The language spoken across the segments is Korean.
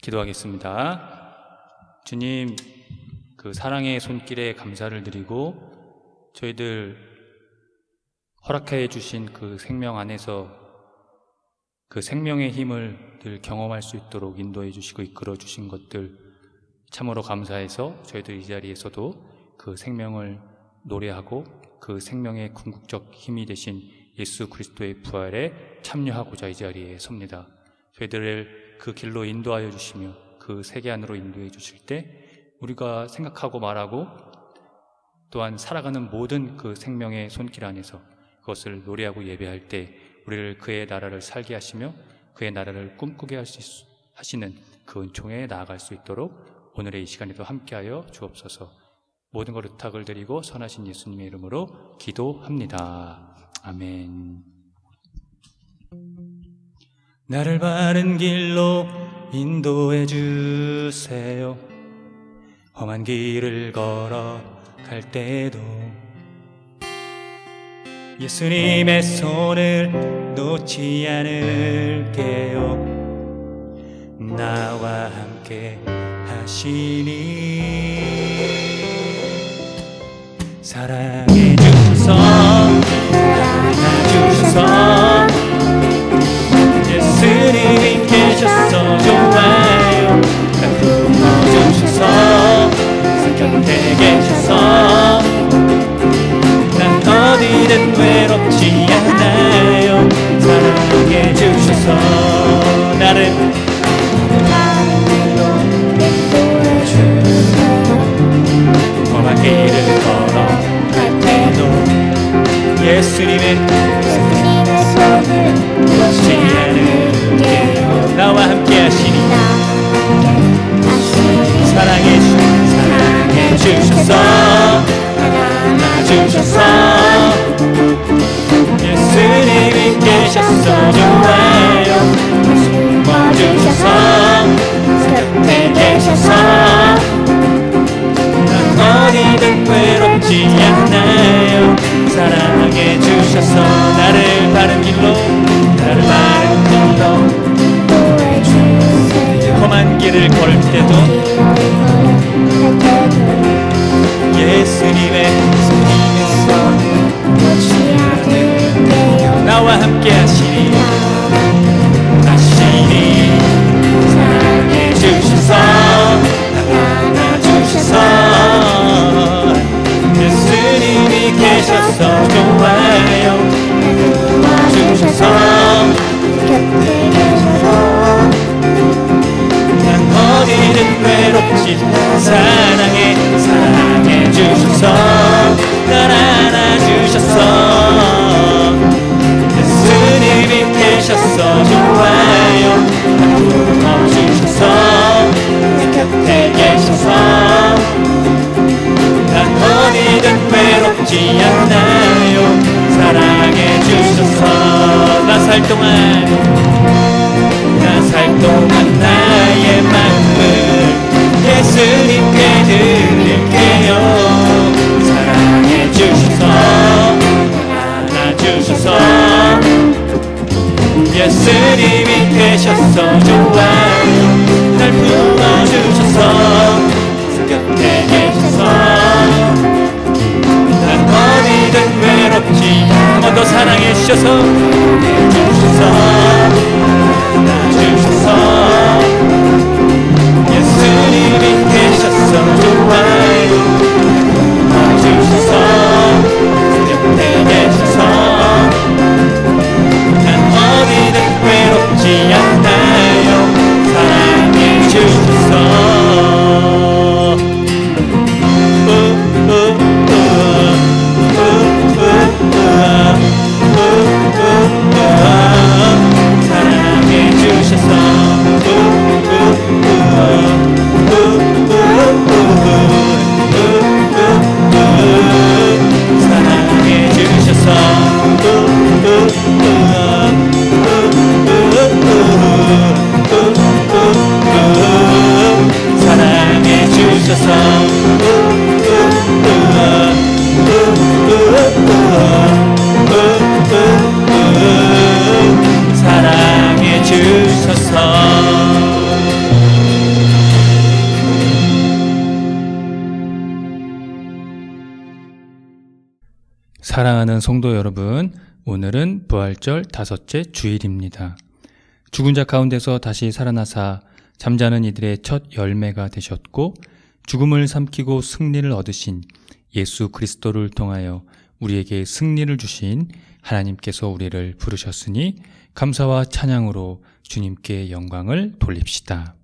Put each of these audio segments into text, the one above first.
기도하겠습니다. 주님, 그 사랑의 손길에 감사를 드리고 저희들 허락해 주신 그 생명 안에서 그 생명의 힘을 늘 경험할 수 있도록 인도해 주시고 이끌어 주신 것들 참으로 감사해서 저희들 이 자리에서도 그 생명을 노래하고 그 생명의 궁극적 힘이 되신 예수 그리스도의 부활에 참여하고자 이 자리에 섭니다. 저희들을 그 길로 인도하여 주시며 그 세계 안으로 인도해 주실 때 우리가 생각하고 말하고 또한 살아가는 모든 그 생명의 손길 안에서 그것을 노래하고 예배할 때 우리를 그의 나라를 살게 하시며 그의 나라를 꿈꾸게 하시는 그 은총에 나아갈 수 있도록 오늘의 이 시간에도 함께하여 주옵소서. 모든 걸 의탁을 드리고 선하신 예수님의 이름으로 기도합니다. 아멘. 나를 바른 길로 인도해 주세요. 험한 길을 걸어갈 때도 예수님의 손을 놓지 않을게요. 나와 함께 하시니 사랑해 주셔서 안아주셔서 예수님이 계셔서 좋아요. 날 품어주셔서 곁에 계셔서 난 어디든 외롭지 않아요. 사랑해 주셔서 나를 험한 길을 걸어갈 때도 예수님의 손을 놓지 않을게요. 나와 함께 하시니 사랑해 주셔서 안아주셔서 예수님이 계셔서 좋아요. 품어주셔서 곁에 계셔서 난 어디든 외롭지 않아요. 사랑해 주셔서 나를 바른 길로 험한 길을 걸을 때도 예수님의 손을 놓지 않을게요. 나와 함께 하시니 사랑해 주셔서 안아주셔서 예수님이 계셔서 좋아요. 주셔서 곁에 계셔서 난 어디든 외롭지 사랑해 주셔서 날 안아주셔서 예수님이 계셔서 좋아요. 품어주셔서 곁에 계셔서 난 어디든 외롭지 않아요. 사랑해 주셔서 나 살 동안 나의 마음을 예수님께 드릴게요. 사랑해 주셔서 안아주셔서 예수님이 계셔서 좋아요. 날 품어주셔서 곁에 계셔서 난 어디든 외롭지 한 번 더 사랑해 주셔서 안아주셔서 예수님이 계셔서 좋아요. 안아주셔서 곁에 계셔서 난 어디든 외롭지 않아요. 사랑해 주셔서 사랑하는 성도 여러분, 오늘은 부활절 5째 주일입니다. 죽은 자 가운데서 다시 살아나사 잠자는 이들의 첫 열매가 되셨고 죽음을 삼키고 승리를 얻으신 예수 그리스도를 통하여 우리에게 승리를 주신 하나님께서 우리를 부르셨으니 감사와 찬양으로 주님께 영광을 돌립시다.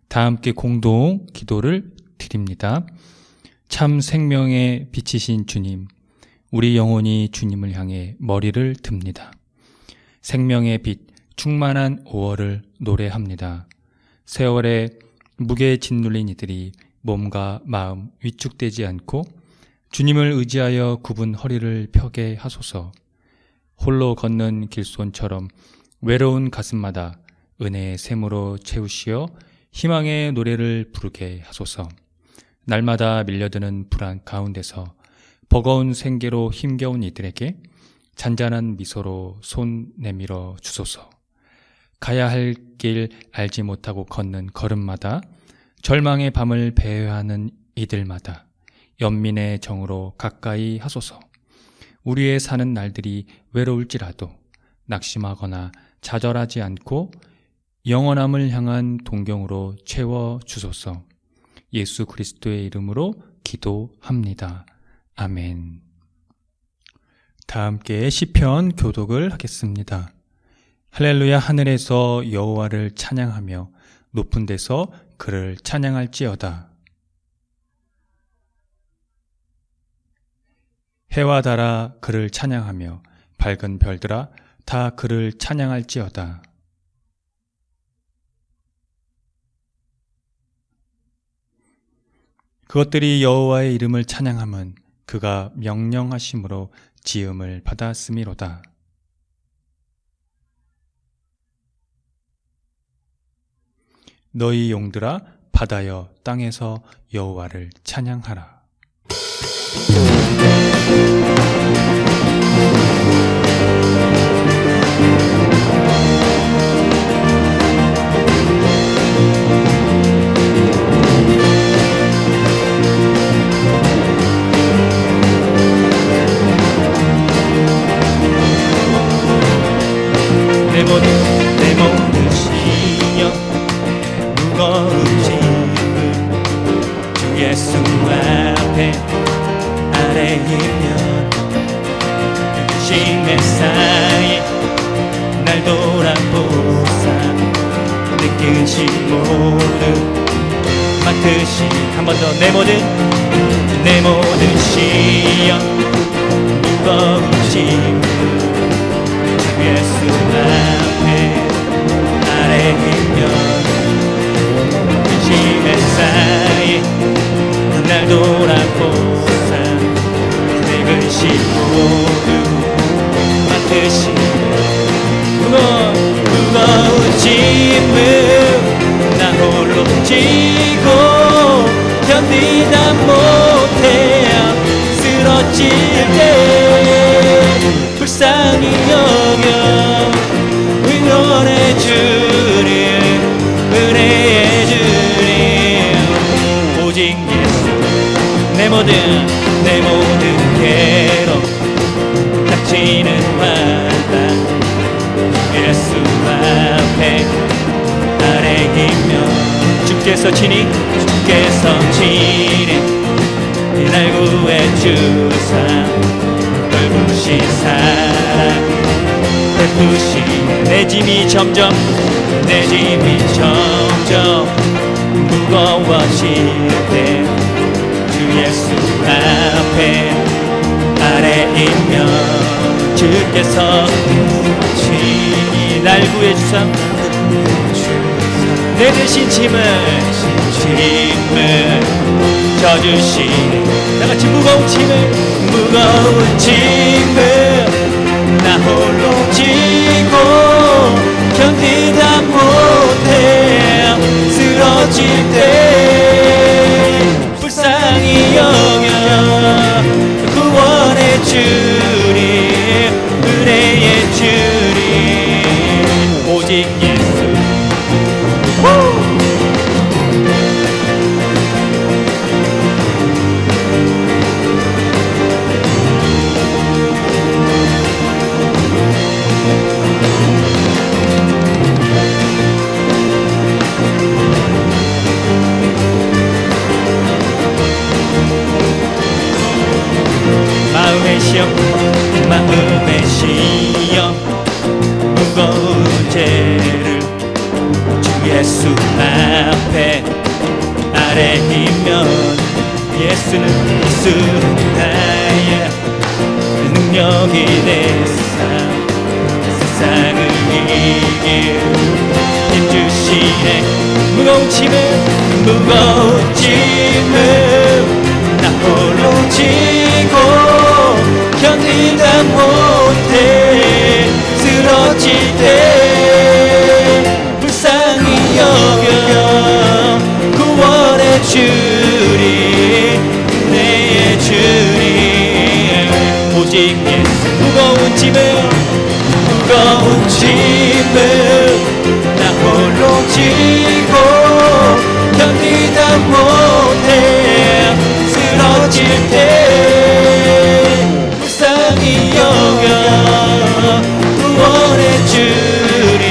다 함께 공동 기도를 드립니다. 참 생명의 빛이신 주님, 우리 영혼이 주님을 향해 머리를 듭니다. 생명의 빛, 충만한 5월을 노래합니다. 세월에 무게에 짓눌린 이들이 몸과 마음 위축되지 않고 주님을 의지하여 굽은 허리를 펴게 하소서. 홀로 걷는 길손처럼 외로운 가슴마다 은혜의 샘으로 채우시어 희망의 노래를 부르게 하소서. 날마다 밀려드는 불안 가운데서 버거운 생계로 힘겨운 이들에게 잔잔한 미소로 손 내밀어 주소서. 가야 할 길 알지 못하고 걷는 걸음마다 절망의 밤을 배회하는 이들마다 연민의 정으로 가까이 하소서. 우리의 사는 날들이 외로울지라도 낙심하거나 좌절하지 않고 영원함을 향한 동경으로 채워 주소서. 예수 그리스도의 이름으로 기도합니다. 아멘. 다 함께 시편 교독을 하겠습니다. 할렐루야. 하늘에서 여호와를 찬양하며 높은 데서 그를 찬양할지어다. 해와 달아 그를 찬양하며 밝은 별들아 다 그를 찬양할지어다. 그것들이 여호와의 이름을 찬양함은 그가 명령하심으로 지음을 받았음이로다. 너희 용들아 바다여 땅에서 여호와를 찬양하라. 내 모든 시여 무거운 짐을 주 예수 앞에 아뢰이면 심의 사이 날 돌아보사 느끼신 모든 맡으신 한 번 더 내 모든 시여 무거운 짐을 주 예수 앞에 아뢰이면 심의 사이 날 돌아보사 늙으신 모두 맡으시며 무거운 짐을 나 홀로 지고 견디다 못해 쓰러질 때 불쌍히 여겨 위로해 주님 은혜해 주님 오직 예수 내 모든 괴로움 닥치는 환난 예수 앞에 아래이면 주께서 친히 날 구해 주사 넓으신 사랑 베푸신 내 짐이 점점 무거워질 때 주 예수 앞에 아래이면 주께서 친히 날 구해 주사 내 대신 짐을 져주시네. 다같이 무거운 짐을 나 홀로 지고 견디다 못해 쓰러질 때 불쌍히 여겨 구원의 주님 은혜의 주님 오직 예수 마음의 시험 무거운 죄를 주 예수 앞에 아래이면 예수는 나의 능력이 되사 세상을 이길 힘 주시네. 무거운 짐을 나 홀로 지고 견디다 못해 쓰러질 때 불쌍히 여겨 구원의 주님 은혜의 주님 오직 예수 무거운 짐을 나 홀로 지고 견디다 못해 쓰러질 때 불쌍히 여겨 구원의 주님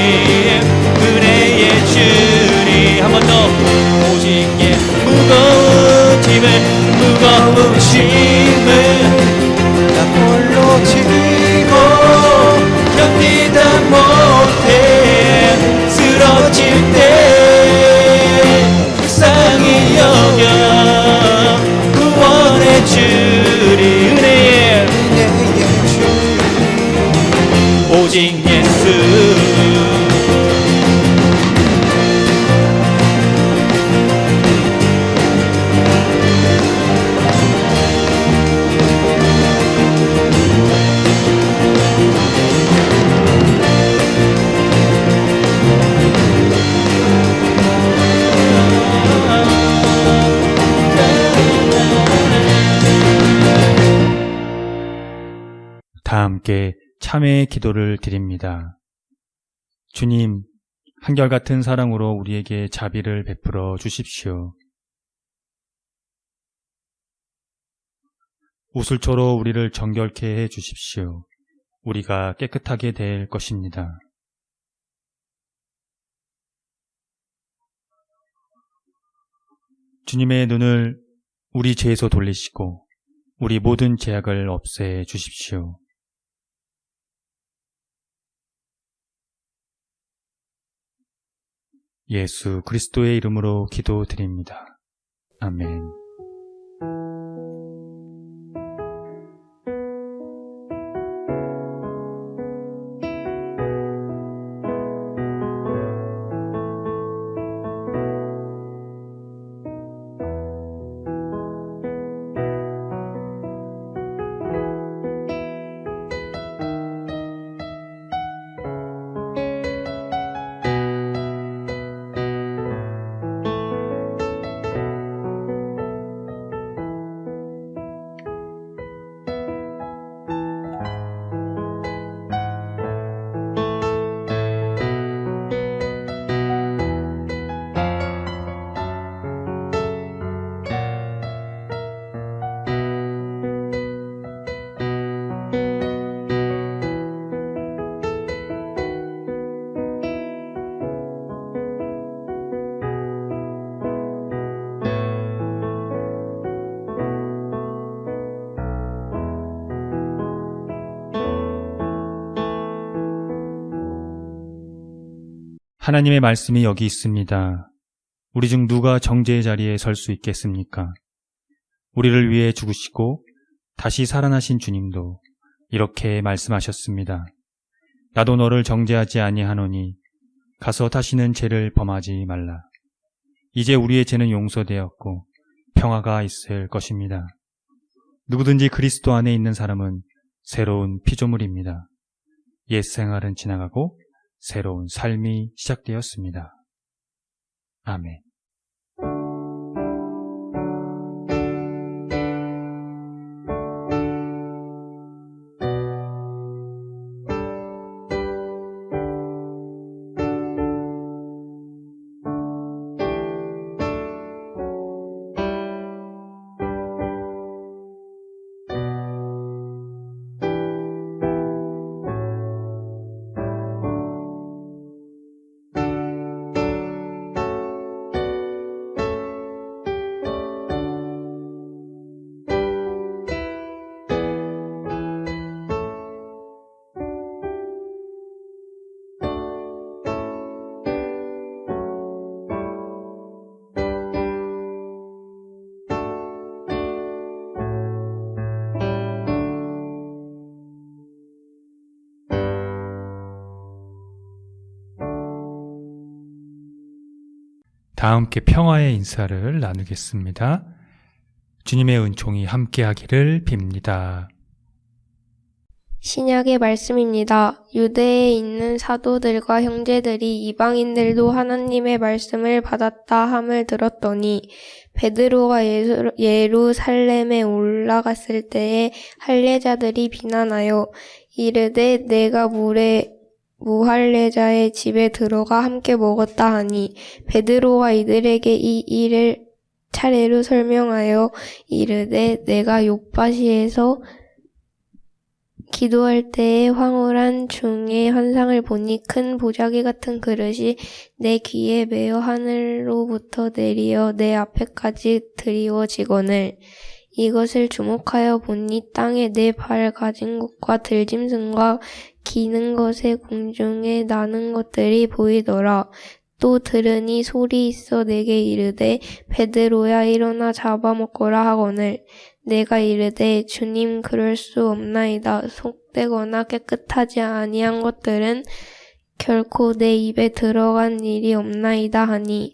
은혜의 주님 한 번 더 오직 무거운 짐을 나 홀로 지고 견디다 못해 쓰러질 때 불쌍히 여겨 구원의 주님 은혜의 주님 오직 예수 다 함께 참회의 기도를 드립니다. 주님, 한결같은 사랑으로 우리에게 자비를 베풀어 주십시오. 우슬초로 우리를 정결케 해 주십시오. 우리가 깨끗하게 될 것입니다. 주님의 눈을 우리 죄에서 돌리시고 우리 모든 죄악을 없애 주십시오. 예수 그리스도의 이름으로 기도드립니다. 아멘. 하나님의 말씀이 여기 있습니다. 우리 중 누가 정죄의 자리에 설 수 있겠습니까? 우리를 위해 죽으시고 다시 살아나신 주님도 이렇게 말씀하셨습니다. 나도 너를 정죄하지 아니하노니 가서 다시는 죄를 범하지 말라. 이제 우리의 죄는 용서되었고 평화가 있을 것입니다. 누구든지 그리스도 안에 있는 사람은 새로운 피조물입니다. 옛 생활은 지나가고 새로운 삶이 시작되었습니다. 아멘. 다 함께 평화의 인사를 나누겠습니다. 주님의 은총이 함께하기를 빕니다. 신약의 말씀입니다. 유대에 있는 사도들과 형제들이 이방인들도 하나님의 말씀을 받았다 함을 들었더니 베드로가 예루살렘에 올라갔을 때에 할례자들이 비난하여 이르되 내가 무할례자의 집에 들어가 함께 먹었다 하니 베드로가 이들에게 이 일을 차례로 설명하여 이르되 내가 욥바시에서 기도할 때에 황홀한 중의 환상을 보니 큰 보자기 같은 그릇이 내 귀에 매어 하늘로부터 내리어 내 앞에까지 드리워지거늘 이것을 주목하여 보니 땅에 네 발 가진 것과 들짐승과 기는 것에 공중에 나는 것들이 보이더라. 또 들으니 소리 있어 내게 이르되 베드로야 일어나 잡아먹거라 하거늘 내가 이르되 주님 그럴 수 없나이다. 속되거나 깨끗하지 아니한 것들은 결코 내 입에 들어간 일이 없나이다 하니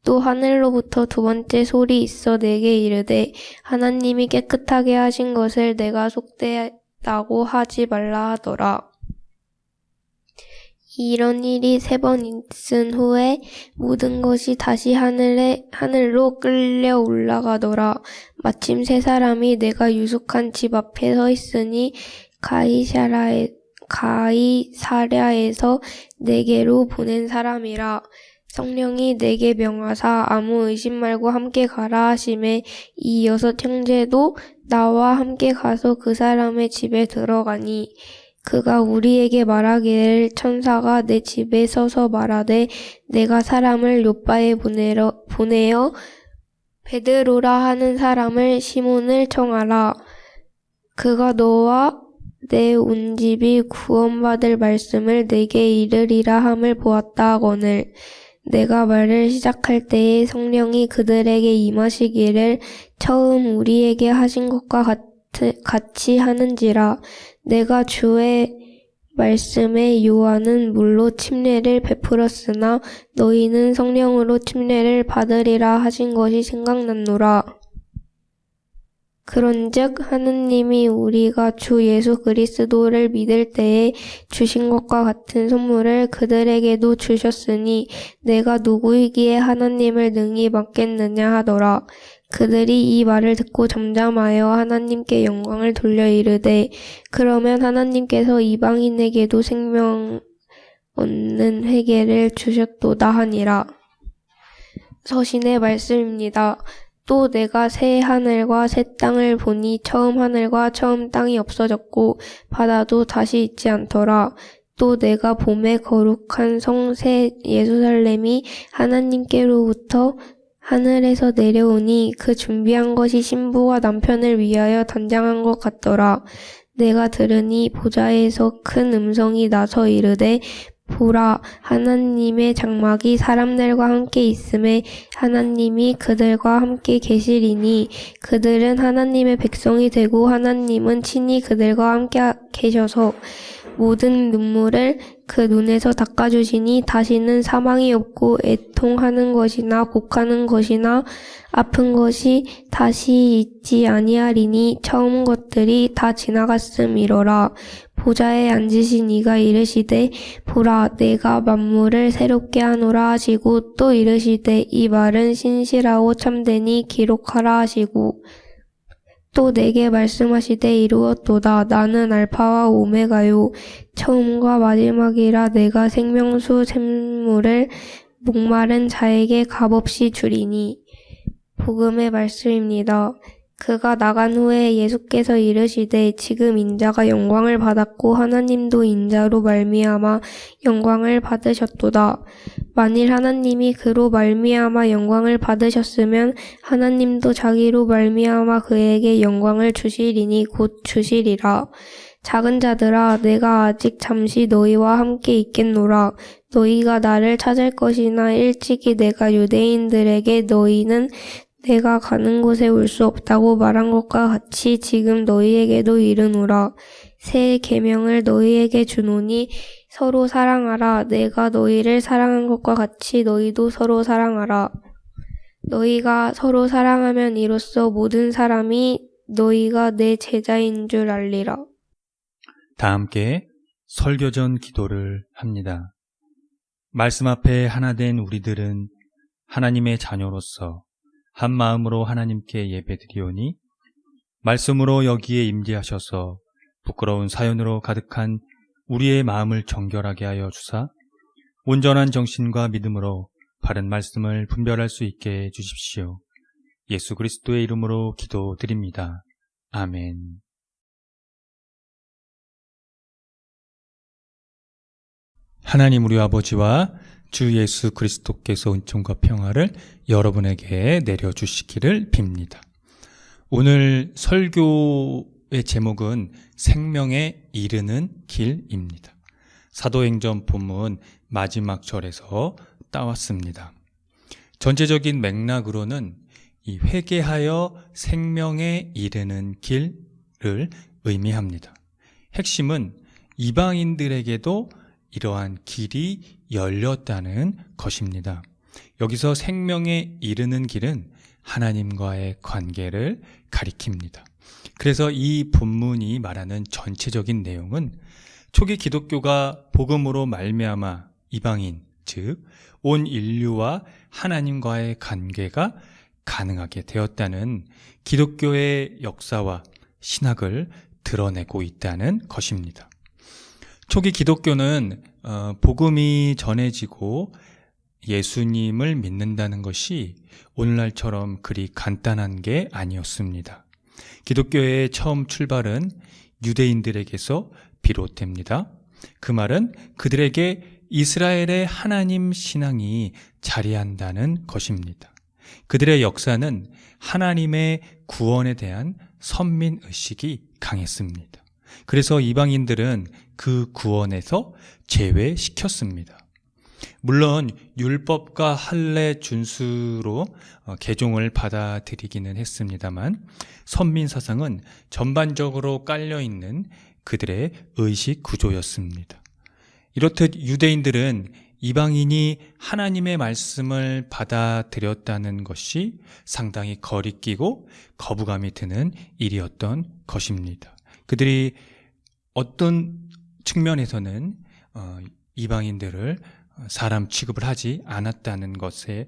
또 하늘로부터 두 번째 소리 있어 내게 이르되 하나님이 깨끗하게 하신 것을 내가 속되다고 하지 말라 하더라. 이런 일이 3번 있은 후에 모든 것이 다시 하늘로 끌려 올라가더라. 마침 3사람이 내가 유숙한 집 앞에 서 있으니 가이사랴에서 내게로 보낸 사람이라. 성령이 내게 명하사 아무 의심 말고 함께 가라 하심에 이 6 형제도 나와 함께 가서 그 사람의 집에 들어가니 그가 우리에게 말하기를 천사가 내 집에 서서 말하되 내가 사람을 욥바에 보내어 베드로라 하는 사람을 시몬을 청하라. 그가 너와 내 온 집이 구원받을 말씀을 내게 이르리라 함을 보았다 하거늘 내가 말을 시작할 때에 성령이 그들에게 임하시기를 처음 우리에게 하신 것과 같이 하는지라. 내가 주의 말씀에 요한은 물로 침례를 베풀었으나 너희는 성령으로 침례를 받으리라 하신 것이 생각났노라. 그런즉 하느님이 우리가 주 예수 그리스도를 믿을 때에 주신 것과 같은 선물을 그들에게도 주셨으니 내가 누구이기에 하나님을 능히 맡겠느냐 하더라. 그들이 이 말을 듣고 잠잠하여 하나님께 영광을 돌려 이르되 그러면 하나님께서 이방인에게도 생명 얻는 회개를 주셨도다 하니라. 서신의 말씀입니다. 또 내가 새 하늘과 새 땅을 보니 처음 하늘과 처음 땅이 없어졌고 바다도 다시 있지 않더라. 또 내가 봄에 거룩한 성 새 예루살렘이 하나님께로부터 하늘에서 내려오니 그 준비한 것이 신부와 남편을 위하여 단장한 것 같더라. 내가 들으니 보좌에서 큰 음성이 나서 이르되 보라, 하나님의 장막이 사람들과 함께 있음에 하나님이 그들과 함께 계시리니 그들은 하나님의 백성이 되고 하나님은 친히 그들과 함께 계셔서 모든 눈물을 그 눈에서 닦아주시니 다시는 사망이 없고 애통하는 것이나 곡하는 것이나 아픈 것이 다시 있지 아니하리니 처음 것들이 다 지나갔음이로라. 보좌에 앉으신 이가 이르시되 보라 내가 만물을 새롭게 하노라 하시고 또 이르시되 이 말은 신실하고 참되니 기록하라 하시고 또 내게 말씀하시되 이루었도다. 나는 알파와 오메가요 처음과 마지막이라. 내가 생명수 샘물을 목마른 자에게 값없이 주리니. 복음의 말씀입니다. 그가 나간 후에 예수께서 이르시되 지금 인자가 영광을 받았고 하나님도 인자로 말미암아 영광을 받으셨도다. 만일 하나님이 그로 말미암아 영광을 받으셨으면 하나님도 자기로 말미암아 그에게 영광을 주시리니 곧 주시리라. 작은 자들아 내가 아직 잠시 너희와 함께 있겠노라. 너희가 나를 찾을 것이나 일찍이 내가 유대인들에게 너희는 내가 가는 곳에 올 수 없다고 말한 것과 같이 지금 너희에게도 이르노라. 새 계명을 너희에게 주노니 서로 사랑하라. 내가 너희를 사랑한 것과 같이 너희도 서로 사랑하라. 너희가 서로 사랑하면 이로써 모든 사람이 너희가 내 제자인 줄 알리라. 다 함께 설교전 기도를 합니다. 말씀 앞에 하나 된 우리들은 하나님의 자녀로서 한 마음으로 하나님께 예배드리오니 말씀으로 여기에 임재하셔서 부끄러운 사연으로 가득한 우리의 마음을 정결하게 하여 주사 온전한 정신과 믿음으로 바른 말씀을 분별할 수 있게 해 주십시오. 예수 그리스도의 이름으로 기도드립니다. 아멘. 하나님 우리 아버지와 주 예수 그리스도께서 은총과 평화를 여러분에게 내려주시기를 빕니다. 오늘 설교의 제목은 생명에 이르는 길입니다. 사도행전 본문 마지막 절에서 따왔습니다. 전체적인 맥락으로는 이 회개하여 생명에 이르는 길을 의미합니다. 핵심은 이방인들에게도 이러한 길이 열렸다는 것입니다. 여기서 생명에 이르는 길은 하나님과의 관계를 가리킵니다. 그래서 이 본문이 말하는 전체적인 내용은 초기 기독교가 복음으로 말미암아 이방인, 즉 온 인류와 하나님과의 관계가 가능하게 되었다는 기독교의 역사와 신학을 드러내고 있다는 것입니다. 초기 기독교는 복음이 전해지고 예수님을 믿는다는 것이 오늘날처럼 그리 간단한 게 아니었습니다. 기독교의 처음 출발은 유대인들에게서 비롯됩니다. 그 말은 그들에게 이스라엘의 하나님 신앙이 자리한다는 것입니다. 그들의 역사는 하나님의 구원에 대한 선민의식이 강했습니다. 그래서 이방인들은 그 구원에서 제외시켰습니다. 물론 율법과 할례 준수로 개종을 받아들이기는 했습니다만 선민사상은 전반적으로 깔려있는 그들의 의식 구조였습니다. 이렇듯 유대인들은 이방인이 하나님의 말씀을 받아들였다는 것이 상당히 거리끼고 거부감이 드는 일이었던 것입니다. 그들이 어떤 측면에서는 이방인들을 사람 취급을 하지 않았다는 것에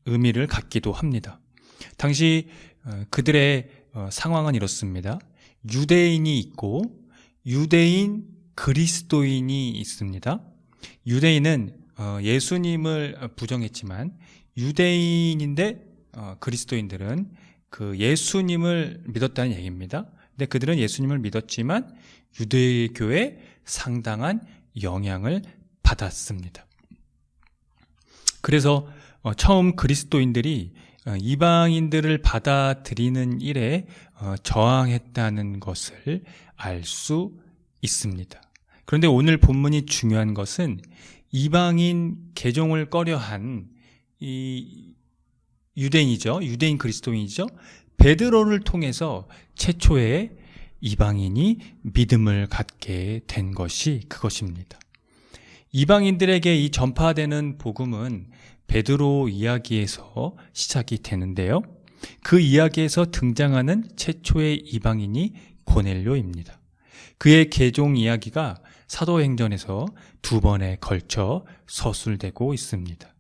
의미를 갖기도 합니다. 당시 그들의 상황은 이렇습니다. 유대인이 있고 유대인 그리스도인이 있습니다. 유대인은 예수님을 부정했지만 유대인인데 그리스도인들은 그 예수님을 믿었다는 얘기입니다. 근데 그들은 예수님을 믿었지만 유대교에 상당한 영향을 받았습니다. 그래서 처음 그리스도인들이 이방인들을 받아들이는 일에 저항했다는 것을 알 수 있습니다. 그런데 오늘 본문이 중요한 것은 이방인 개종을 꺼려한 이 유대인이죠. 유대인 그리스도인이죠. 베드로를 통해서 최초의 이방인이 믿음을 갖게 된 것이 그것입니다. 이방인들에게 이 전파되는 복음은 베드로 이야기에서 시작이 되는데요. 그 이야기에서 등장하는 최초의 이방인이 고넬료입니다. 그의 개종 이야기가 사도행전에서 2번에 걸쳐 서술되고 있습니다.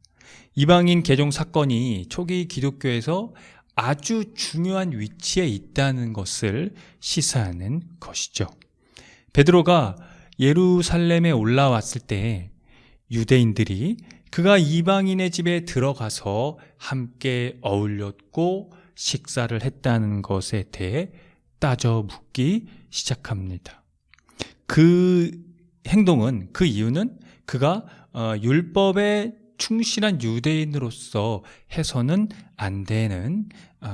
이방인 개종 사건이 초기 기독교에서 아주 중요한 위치에 있다는 것을 시사하는 것이죠. 베드로가 예루살렘에 올라왔을 때 유대인들이 그가 이방인의 집에 들어가서 함께 어울렸고 식사를 했다는 것에 대해 따져 묻기 시작합니다. 그 행동은, 그 이유는 그가 율법에 충실한 유대인으로서 해서는 안 되는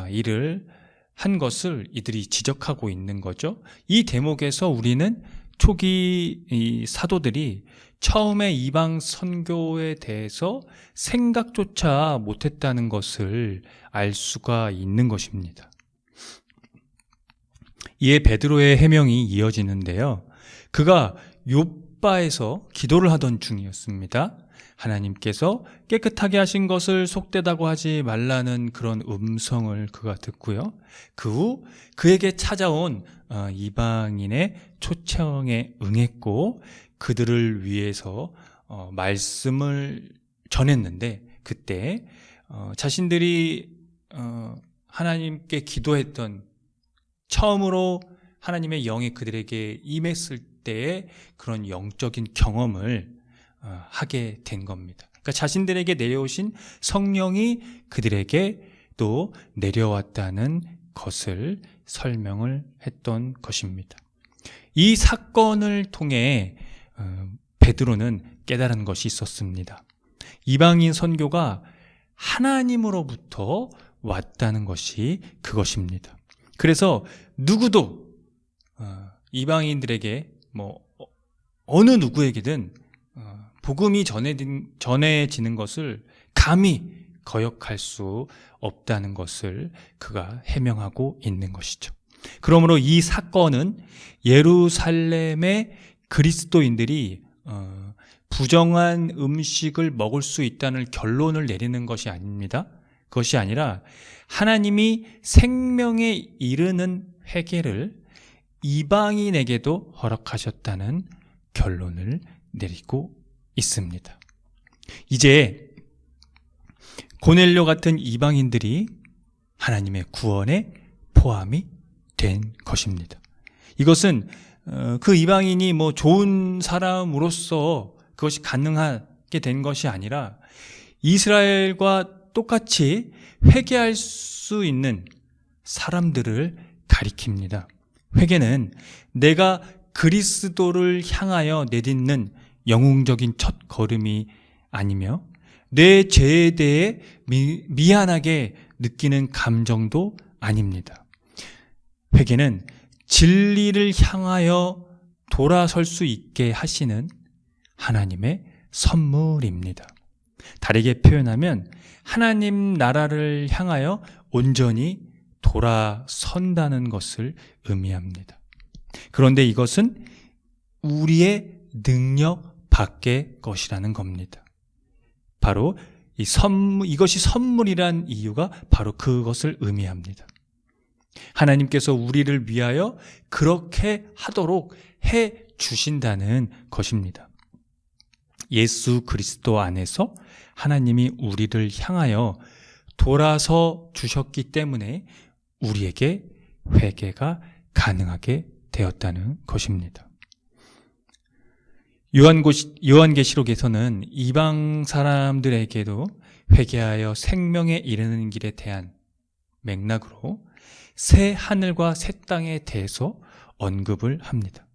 일을 한 것을 이들이 지적하고 있는 거죠. 이 대목에서 우리는 초기 이 사도들이 처음에 이방 선교에 대해서 생각조차 못했다는 것을 알 수가 있는 것입니다. 이에 베드로의 해명이 이어지는데요. 그가 욥바에서 기도를 하던 중이었습니다. 하나님께서 깨끗하게 하신 것을 속되다고 하지 말라는 그런 음성을 그가 듣고요. 그 후 그에게 찾아온 이방인의 초청에 응했고 그들을 위해서 말씀을 전했는데, 그때 자신들이 하나님께 기도했던, 처음으로 하나님의 영이 그들에게 임했을 때의 그런 영적인 경험을 하게 된 겁니다. 그러니까 자신들에게 내려오신 성령이 그들에게 또 내려왔다는 것을 설명을 했던 것입니다. 이 사건을 통해 베드로는 깨달은 것이 있었습니다. 이방인 선교가 하나님으로부터 왔다는 것이 그것입니다. 그래서 누구도 이방인들에게 어느 누구에게든 복음이 전해지는 것을 감히 거역할 수 없다는 것을 그가 해명하고 있는 것이죠. 그러므로 이 사건은 예루살렘의 그리스도인들이 부정한 음식을 먹을 수 있다는 결론을 내리는 것이 아닙니다. 그것이 아니라 하나님이 생명에 이르는 회개를 이방인에게도 허락하셨다는 결론을 내리고 있습니다. 이제 고넬료 같은 이방인들이 하나님의 구원에 포함이 된 것입니다. 이것은 그 이방인이 좋은 사람으로서 그것이 가능하게 된 것이 아니라 이스라엘과 똑같이 회개할 수 있는 사람들을 가리킵니다. 회개는 내가 그리스도를 향하여 내딛는 영웅적인 첫 걸음이 아니며 내 죄에 대해 미안하게 느끼는 감정도 아닙니다. 회개는 진리를 향하여 돌아설 수 있게 하시는 하나님의 선물입니다. 다르게 표현하면 하나님 나라를 향하여 온전히 돌아선다는 것을 의미합니다. 그런데 이것은 우리의 능력 밖의 것이라는 겁니다. 바로 이것이 선물이란 이유가 바로 그것을 의미합니다. 하나님께서 우리를 위하여 그렇게 하도록 해 주신다는 것입니다. 예수 그리스도 안에서 하나님이 우리를 향하여 돌아서 주셨기 때문에 우리에게 회개가 가능하게 되었다는 것입니다. 요한계시록에서는 이방 사람들에게도 회개하여 생명에 이르는 길에 대한 맥락으로 새 하늘과 새 땅에 대해서 언급을 합니다.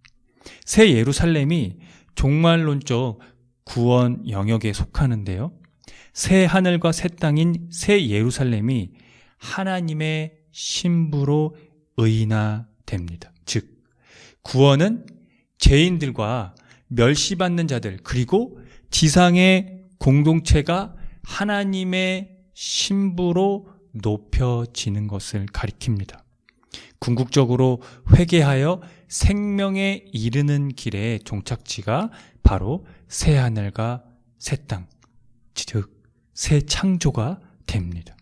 새 예루살렘이 종말론적 구원 영역에 속하는데요. 새 하늘과 새 땅인 새 예루살렘이 하나님의 신부로 의인화됩니다. 즉, 구원은 죄인들과 멸시받는 자들, 그리고 지상의 공동체가 하나님의 신부로 높여지는 것을 가리킵니다. 궁극적으로 회개하여 생명에 이르는 길의 종착지가 바로 새 하늘과 새 땅, 즉 새 창조가 됩니다.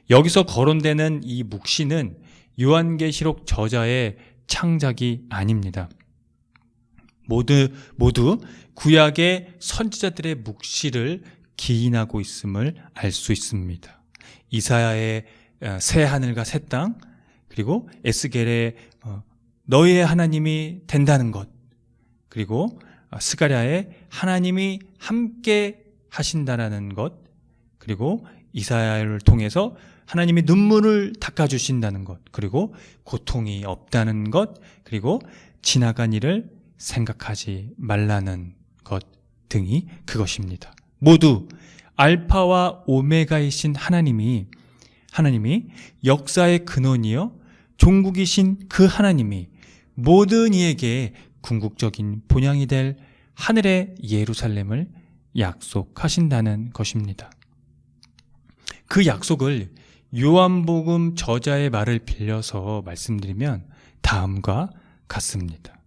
여기서 거론되는 이 묵시는 요한계시록 저자의 창작이 아닙니다. 모두 구약의 선지자들의 묵시를 기인하고 있음을 알 수 있습니다. 이사야의 새 하늘과 새 땅, 그리고 에스겔의 너희의 하나님이 된다는 것, 그리고 스가랴의 하나님이 함께 하신다라는 것, 그리고 이사야를 통해서 하나님이 눈물을 닦아주신다는 것, 그리고 고통이 없다는 것, 그리고 지나간 일을 생각하지 말라는 것 등이 그것입니다. 모두 알파와 오메가이신 하나님이 역사의 근원이요 종국이신 그 하나님이 모든 이에게 궁극적인 본향이 될 하늘의 예루살렘을 약속하신다는 것입니다. 그 약속을 요한복음 저자의 말을 빌려서 말씀드리면 다음과 같습니다.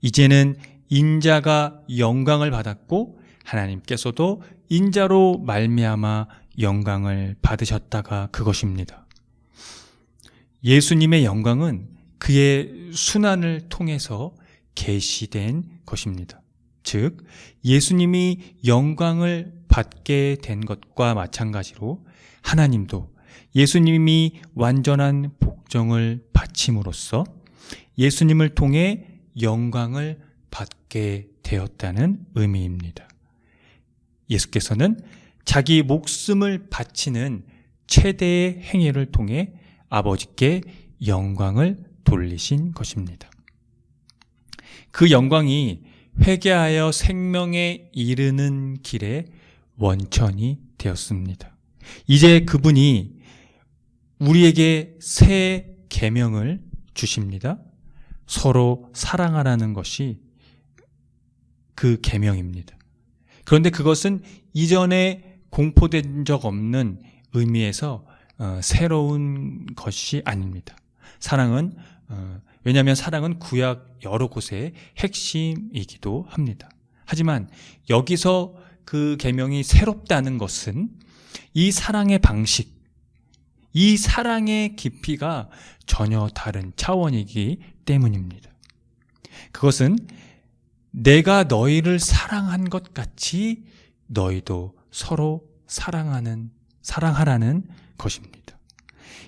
이제는 인자가 영광을 받았고 하나님께서도 인자로 말미암아 영광을 받으셨다가 그것입니다. 예수님의 영광은 그의 순환을 통해서 계시된 것입니다. 즉 예수님이 영광을 받게 된 것과 마찬가지로 하나님도 예수님이 완전한 복종을 바침으로써 예수님을 통해 영광을 받게 되었다는 의미입니다. 예수께서는 자기 목숨을 바치는 최대의 행위를 통해 아버지께 영광을 돌리신 것입니다. 그 영광이 회개하여 생명에 이르는 길의 원천이 되었습니다. 이제 그분이 우리에게 새 계명을 주십니다. 서로 사랑하라는 것이 그 계명입니다. 그런데 그것은 이전에 공포된 적 없는 의미에서 새로운 것이 아닙니다. 사랑은 왜냐하면 사랑은 구약 여러 곳의 핵심이기도 합니다. 하지만 여기서 그 계명이 새롭다는 것은 이 사랑의 방식, 이 사랑의 깊이가 전혀 다른 차원이기 때문입니다. 그것은 내가 너희를 사랑한 것 같이 너희도 서로 사랑하라는 것입니다.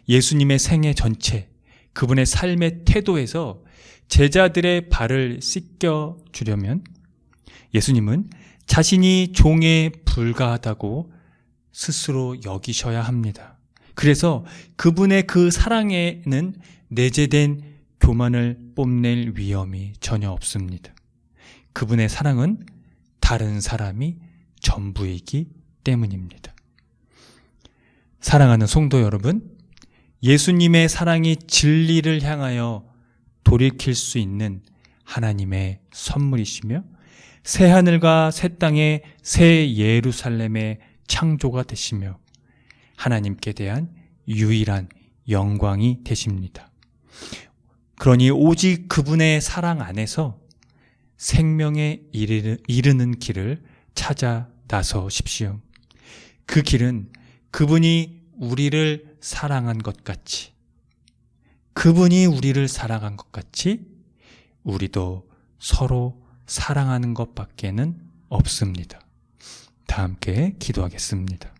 예수님의 생애 전체, 그분의 삶의 태도에서 제자들의 발을 씻겨 주려면 예수님은 자신이 종에 불과하다고 스스로 여기셔야 합니다. 그래서 그분의 그 사랑에는 내재된 교만을 뽐낼 위험이 전혀 없습니다. 그분의 사랑은 다른 사람이 전부이기 때문입니다. 사랑하는 성도 여러분, 예수님의 사랑이 진리를 향하여 돌이킬 수 있는 하나님의 선물이시며 새하늘과 새 땅의 새 예루살렘의 창조가 되시며 하나님께 대한 유일한 영광이 되십니다. 그러니 오직 그분의 사랑 안에서 생명에 이르는 길을 찾아 나서십시오. 그 길은 그분이 우리를 사랑한 것 같이, 그분이 우리를 사랑한 것 같이 우리도 서로 사랑하는 것밖에는 없습니다. 다 함께 기도하겠습니다.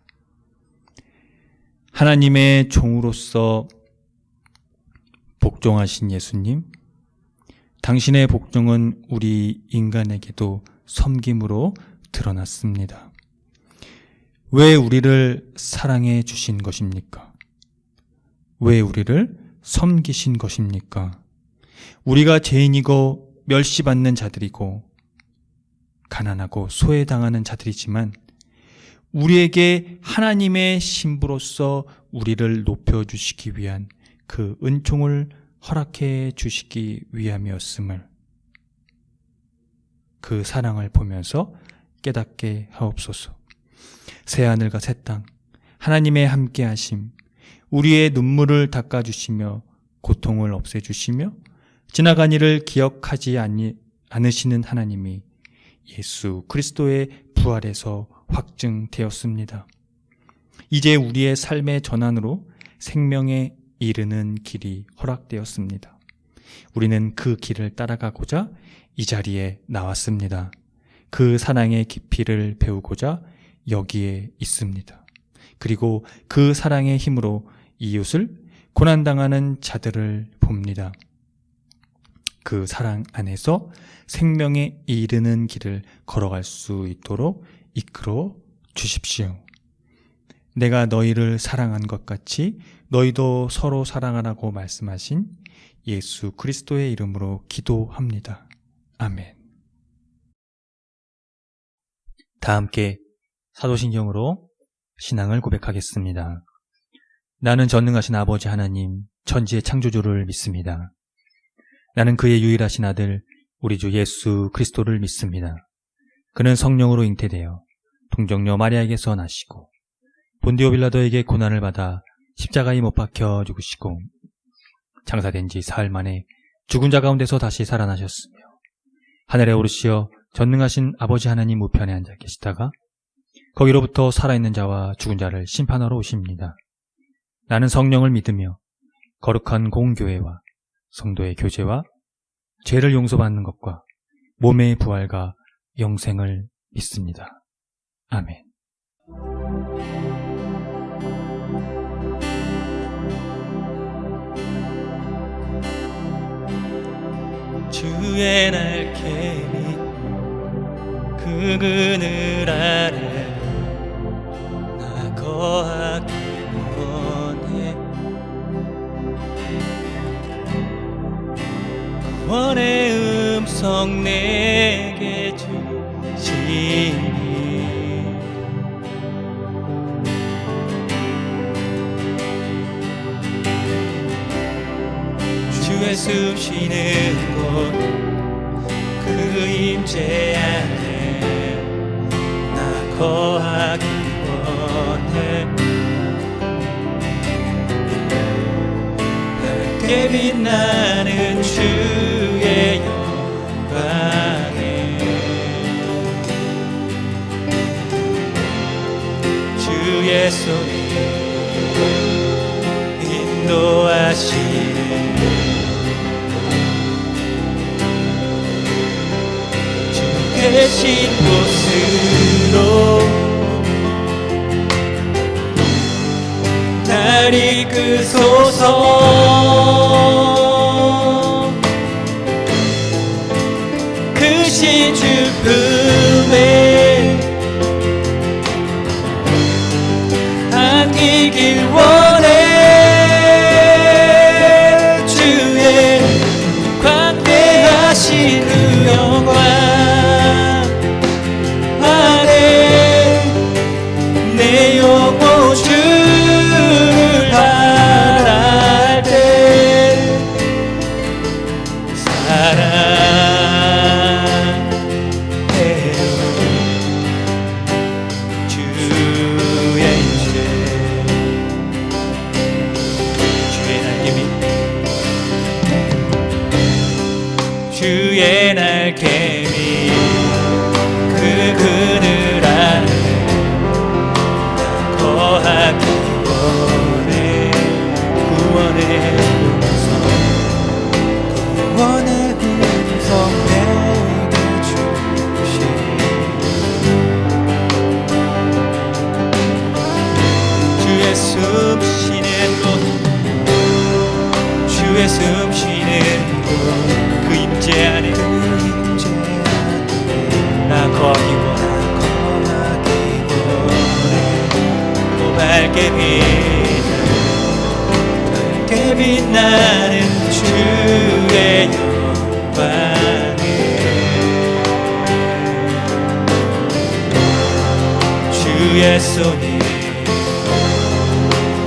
하나님의 종으로서 복종하신 예수님, 당신의 복종은 우리 인간에게도 섬김으로 드러났습니다. 왜 우리를 사랑해 주신 것입니까? 왜 우리를 섬기신 것입니까? 우리가 죄인이고 멸시받는 자들이고 가난하고 소외당하는 자들이지만 우리에게 하나님의 신부로서 우리를 높여주시기 위한 그 은총을 허락해 주시기 위함이었음을, 그 사랑을 보면서 깨닫게 하옵소서. 새하늘과 새 땅, 하나님의 함께하심, 우리의 눈물을 닦아주시며 고통을 없애주시며 지나간 일을 기억하지 않으시는 하나님이 예수 그리스도의 부활에서 확증되었습니다. 이제 우리의 삶의 전환으로 생명에 이르는 길이 허락되었습니다. 우리는 그 길을 따라가고자 이 자리에 나왔습니다. 그 사랑의 깊이를 배우고자 여기에 있습니다. 그리고 그 사랑의 힘으로 이웃을 고난당하는 자들을 봅니다. 그 사랑 안에서 생명에 이르는 길을 걸어갈 수 있도록 이끌어 주십시오. 내가 너희를 사랑한 것 같이 너희도 서로 사랑하라고 말씀하신 예수 그리스도의 이름으로 기도합니다. 아멘. 다 함께 사도신경으로 신앙을 고백하겠습니다. 나는 전능하신 아버지 하나님, 천지의 창조주를 믿습니다. 나는 그의 유일하신 아들, 우리 주 예수 그리스도를 믿습니다. 그는 성령으로 잉태되어 동정녀 마리아에게서 나시고 본디오 빌라도에게 고난을 받아 십자가에 못 박혀 죽으시고 장사된 지 사흘 만에 죽은 자 가운데서 다시 살아나셨으며 하늘에 오르시어 전능하신 아버지 하나님 우편에 앉아 계시다가 거기로부터 살아있는 자와 죽은 자를 심판하러 오십니다. 나는 성령을 믿으며 거룩한 공교회와 성도의 교제와 죄를 용서받는 것과 몸의 부활과 영생을 믿습니다. 아멘. 주의 날개미 그 그늘 아래 나 거하기 원해. 구원의 음성 내게 주시니 주의 숨 쉬는 곳 그 임재 안에 나 거하기 원해. 밝게 빛나는 주의 영광에 주의 손이 인도하시네. 계신 곳으로 날 이끄소서. 크신 주 품에 안기길 원해. 주의 광대하신 그 영광 내 영혼 주를 바랄 때 사랑해요. 주의 임재 주의 날개미 주의 날개미 그 그늘 아래 거하기 원해. 구원의 음성 내게 주시니 주의 숨 쉬는 곳 주의 숨 쉬는 곳 그 임재 안에 나 거하기 원해. 밝게 빛나는 주의 영광에 주의 손이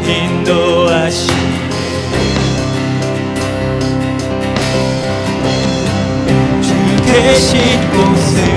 인도하시네. 주 계신 곳을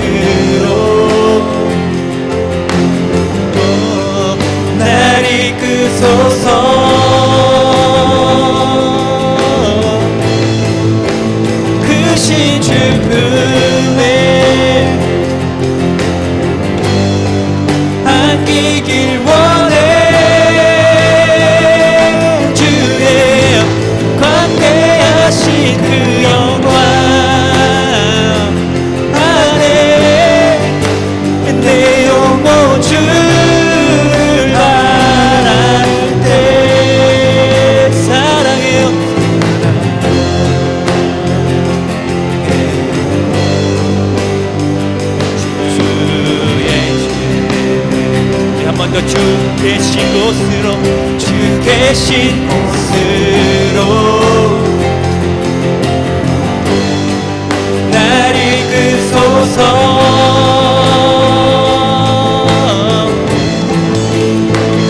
곳으로 날 이끄소서.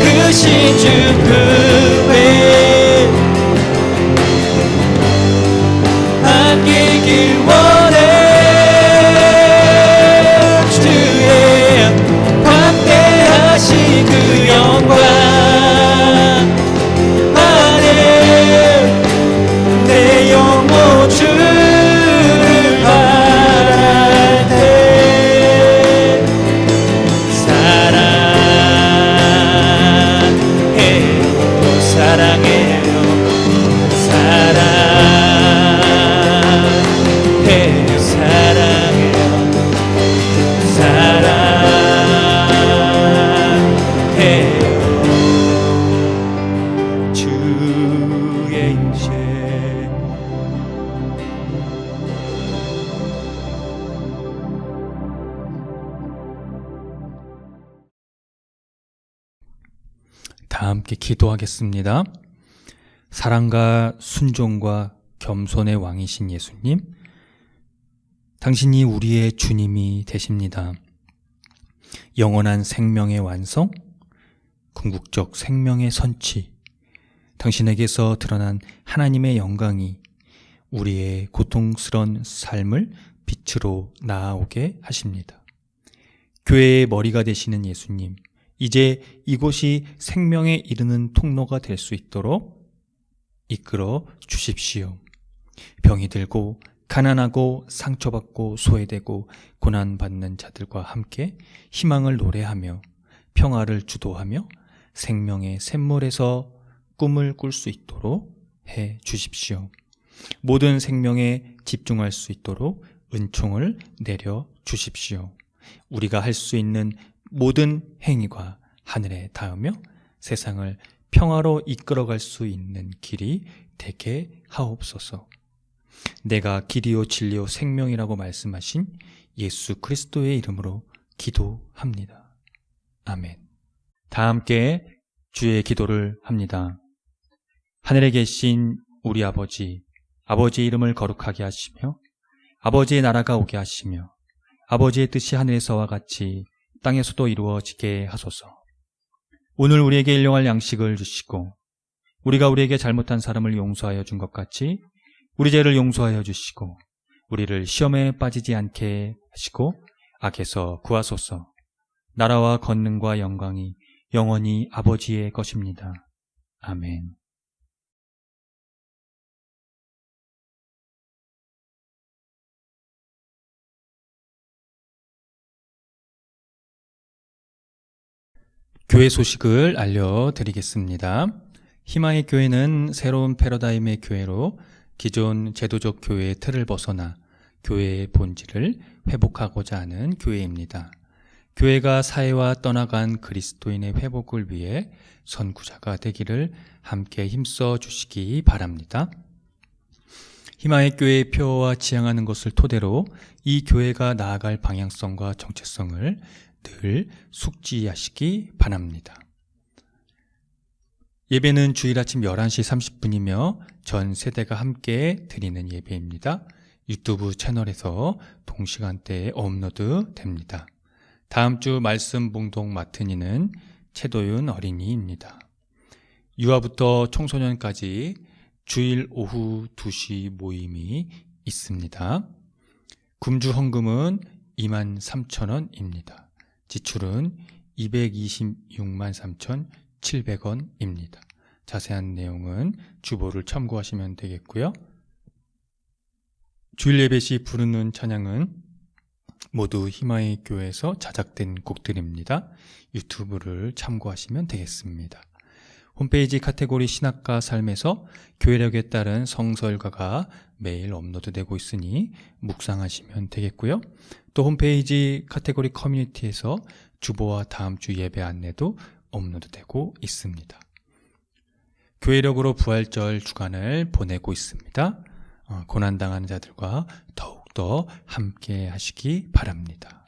그 신주급에 안기길 원해. 주의 광대하신 그 영광 안에 내 영혼 주를 바랄 때 사랑해요 사랑해요 사랑해요 사랑해요 사랑해요 주의 인생. 다 함께 기도하겠습니다. 사랑과 순종과 겸손의 왕이신 예수님, 당신이 우리의 주님이 되십니다. 영원한 생명의 완성, 궁극적 생명의 선취, 당신에게서 드러난 하나님의 영광이 우리의 고통스러운 삶을 빛으로 나아오게 하십니다. 교회의 머리가 되시는 예수님, 이제 이곳이 생명에 이르는 통로가 될 수 있도록 이끌어 주십시오. 병이 들고 가난하고 상처받고 소외되고 고난받는 자들과 함께 희망을 노래하며 평화를 주도하며 생명의 샘물에서 꿈을 꿀 수 있도록 해 주십시오. 모든 생명에 집중할 수 있도록 은총을 내려 주십시오. 우리가 할 수 있는 모든 행위가 하늘에 닿으며 세상을 평화로 이끌어갈 수 있는 길이 되게 하옵소서. 내가 길이요 진리요 생명이라고 말씀하신 예수 그리스도의 이름으로 기도합니다. 아멘. 다 함께 주의 기도를 합니다. 하늘에 계신 우리 아버지, 아버지의 이름을 거룩하게 하시며 아버지의 나라가 오게 하시며 아버지의 뜻이 하늘에서와 같이 땅에서도 이루어지게 하소서. 오늘 우리에게 일용할 양식을 주시고 우리가 우리에게 잘못한 사람을 용서하여 준 것 같이 우리 죄를 용서하여 주시고 우리를 시험에 빠지지 않게 하시고 악에서 구하소서. 나라와 권능과 영광이 영원히 아버지의 것입니다. 아멘. 교회 소식을 알려드리겠습니다. 희망의 교회는 새로운 패러다임의 교회로 기존 제도적 교회의 틀을 벗어나 교회의 본질을 회복하고자 하는 교회입니다. 교회가 사회와 떠나간 그리스도인의 회복을 위해 선구자가 되기를 함께 힘써 주시기 바랍니다. 희망의 교회의 표어와 지향하는 것을 토대로 이 교회가 나아갈 방향성과 정체성을 늘 숙지하시기 바랍니다. 예배는 주일 아침 11시 30분이며 전 세대가 함께 드리는 예배입니다. 유튜브 채널에서 동시간대에 업로드 됩니다. 다음 주 말씀 봉독 맡은 이는 최도윤 어린이입니다. 유아부터 청소년까지 주일 오후 2시 모임이 있습니다. 금주 헌금은 23,000원입니다. 지출은 2,263,700원입니다. 자세한 내용은 주보를 참고하시면 되겠고요. 주일 예배 시 부르는 찬양은 모두 희망의 교회에서 자작된 곡들입니다. 유튜브를 참고하시면 되겠습니다. 홈페이지 카테고리 신학과 삶에서 교회력에 따른 성서일과가 매일 업로드되고 있으니 묵상하시면 되겠고요. 또 홈페이지 카테고리 커뮤니티에서 주보와 다음 주 예배 안내도 업로드되고 있습니다. 교회력으로 부활절 주간을 보내고 있습니다. 고난당하는 자들과 더욱더 함께 하시기 바랍니다.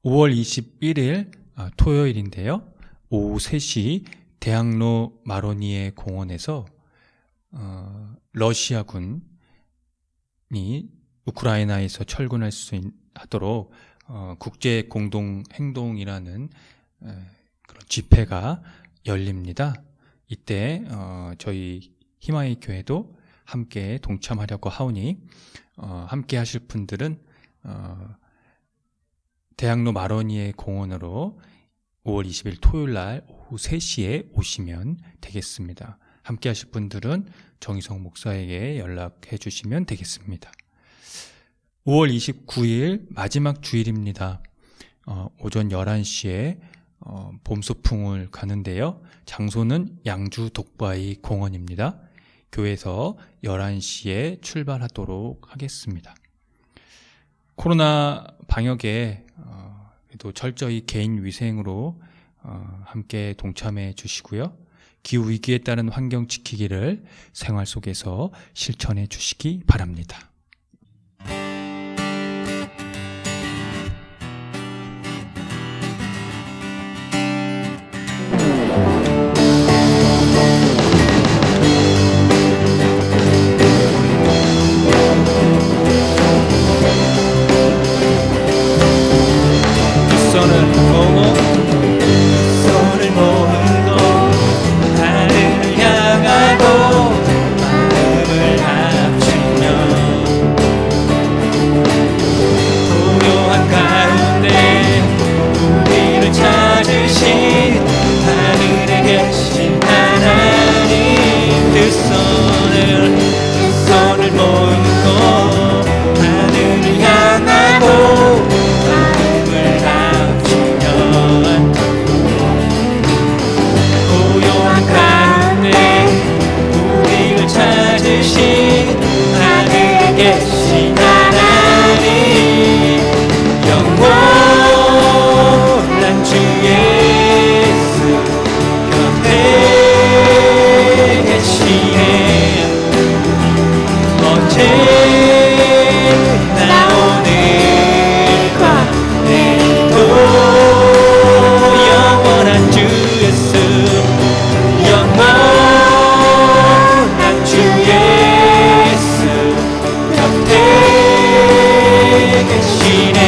5월 21일 토요일인데요. 오후 3시 대학로 마로니에 공원에서 러시아군이 우크라이나에서 철군할 수 하도록 국제 공동 행동이라는 그런 집회가 열립니다. 이때 저희 희망의 교회도 함께 동참하려고 하오니 함께 하실 분들은 대학로 마로니에 공원으로 5월 20일 토요일 날 오후 3시에 오시면 되겠습니다. 함께 하실 분들은 정희성 목사에게 연락해 주시면 되겠습니다. 5월 29일 마지막 주일입니다. 오전 11시에 봄소풍을 가는데요. 장소는 양주 독바이 공원입니다. 교회에서 11시에 출발하도록 하겠습니다. 코로나 방역에 또 철저히 개인 위생으로 함께 동참해 주시고요. 기후위기에 따른 환경 지키기를 생활 속에서 실천해 주시기 바랍니다. 손을 모으고 하늘을 향하고 마음을 합치며 고요한 가운데 우리를 찾으신 하늘에 계신 하나님 두 손을 모으고 하늘을 향하고 마음을 합치며 고요한 가운데 우리를 찾으신 하늘에 계신 하나님 영원한 주 예수 곁에 계시네 언제나 오늘과 내일도 영원한 주 예수 영원한 주 예수 곁에 계시네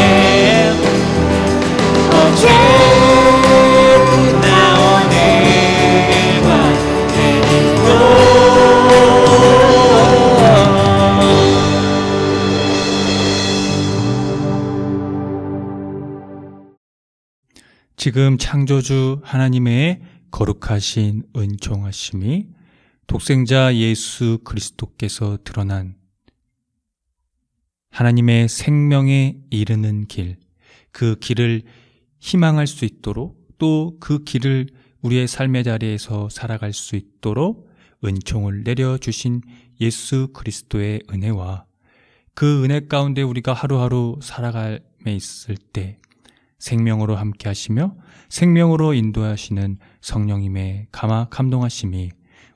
언제나 오늘과 내일도 지금 창조주 하나님의 거룩하신 은총하심이 독생자 예수 그리스도께서 드러난 하나님의 생명에 이르는 길, 그 길을 희망할 수 있도록 또 그 길을 우리의 삶의 자리에서 살아갈 수 있도록 은총을 내려주신 예수 그리스도의 은혜와 그 은혜 가운데 우리가 하루하루 살아감에 있을 때 생명으로 함께 하시며 생명으로 인도하시는 성령님의 감동하심이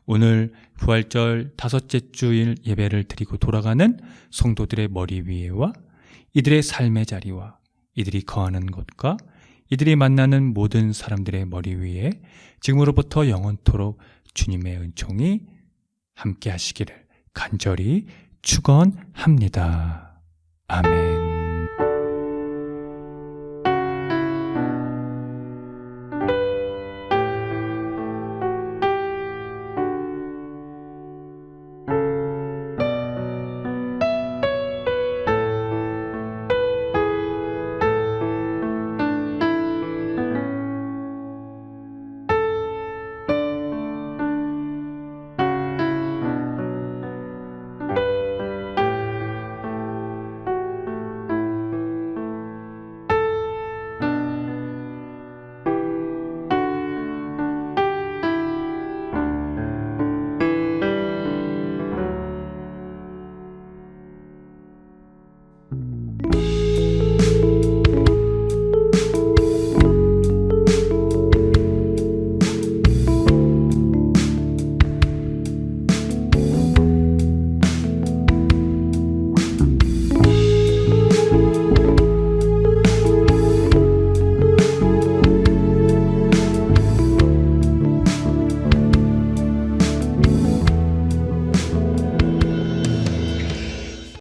오늘 부활절 5째 주일 예배를 드리고 돌아가는 성도들의 머리 위에와 이들의 삶의 자리와 이들이 거하는 곳과 이들이 만나는 모든 사람들의 머리 위에 지금으로부터 영원토록 주님의 은총이 함께 하시기를 간절히 축원합니다. 아멘.